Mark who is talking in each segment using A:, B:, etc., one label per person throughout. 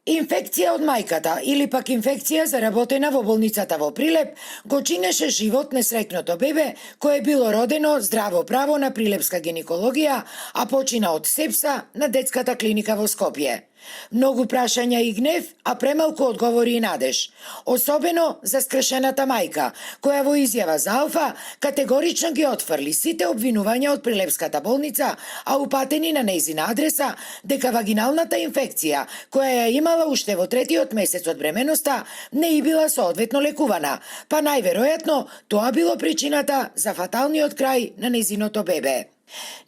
A: Инфекција од мајката или пак инфекција заработена во болницата во Прилеп го чинеше живот несреќното бебе кое било родено здраво право на прилепска гинекологија, а почина од сепса на детската клиника во Скопје. Многу прашања и гнев, а премалку одговори и надеж. Особено за скршената мајка, која во изјава за Алфа категорично ги отфрли сите обвинувања од Прилепската болница, а упатени на нејзина адреса дека вагиналната инфекција, која ја имала уште во третиот месец од бременоста, не и била соодветно лекувана, па најверојатно тоа било причината за фаталниот крај на нејзиното бебе.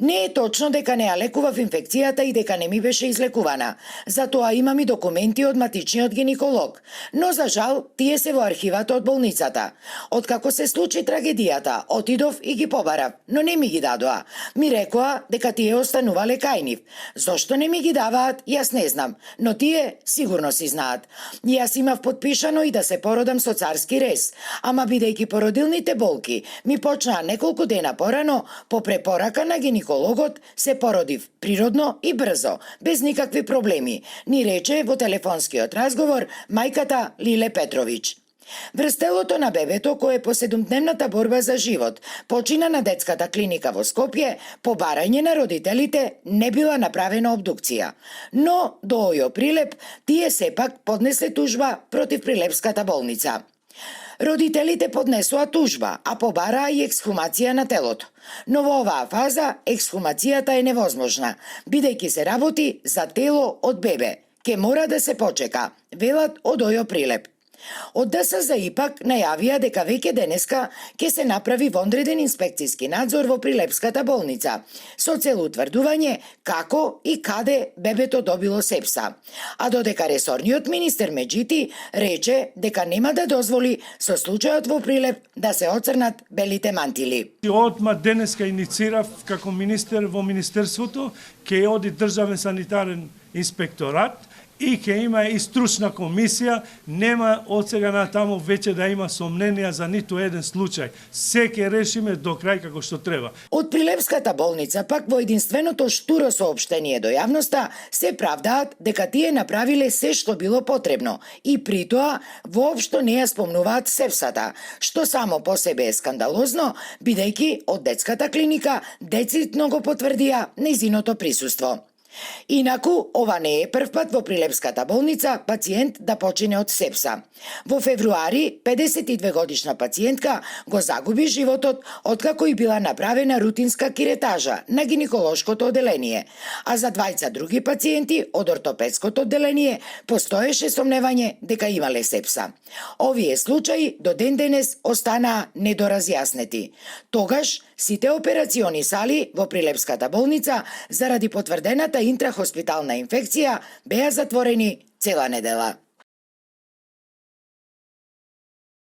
A: Не е точно дека не ја лекував инфекцијата и дека не ми беше излекувана. Затоа имам и документи од матичниот гинеколог. Но за жал, тие се во архивата од болницата. Откако се случи трагедијата, отидов и ги побарав, но не ми ги дадоа. Ми рекоа дека тие останувале кај нив. Зошто не ми ги даваат, јас не знам, но тие сигурно си знаат. Јас имав подпишано и да се породам со царски рез, ама бидејќи породилните болки ми почнаа неколку дена порано, по препорака на гинекологот се породив природно и брзо, без никакви проблеми, ни рече во телефонскиот разговор мајката Лиле Петровиќ. Врстелото на бебето, кое по 7-дневната борба за живот почина на детската клиника во Скопје, по барање на родителите не била направена обдукција. Но до ОЈО Прилеп тие сепак поднесле тужба против Прилепската болница. Родителите поднесоа тужба, а побараа и ексхумација на телото. Но во оваа фаза ексхумацијата е невозможна, бидејќи се работи за тело од бебе. Ке мора да се почека, велат од ОЈО Прилеп. Од ДСЗ ипак најавија дека веќе денеска ќе се направи вонреден инспекцијски надзор во Прилепската болница, со цел утврдување како и каде бебето добило сепса. А додека ресорниот министер Меджити рече дека нема да дозволи со случајот во Прилеп да се оцрнат белите мантили.
B: Одма денеска иницирав како министер во Министерството, ќе оди Државен санитарен инспекторат, и ќе има и стручна комисија, нема од сега натаму веќе да има сомненија за ниту еден случај. Се ќе решиме до крај како што треба.
A: Од Прилепската болница пак во единственото штуро соопштение до јавноста се правдаат дека тие направиле се што било потребно и при тоа воопшто не ја спомнуваат сепсата, што само по себе е скандалозно, бидејќи од детската клиника децидно го потврдија нејзиното присуство. Инаку, ова не е првпат во Прилепската болница пациент да почине од сепса. Во февруари 52 годишна пациентка го загуби животот откако и била направена рутинска киретажа на гинеколошкото одделение, а за двајца други пациенти од ортопедското одделение постоеше сомневање дека имале сепса. Овие случаи до ден денес останаа недоразјаснети. Тогаш сите операциони сали во Прилепската болница заради потврдената интрахоспитална инфекција беа затворени цела недела.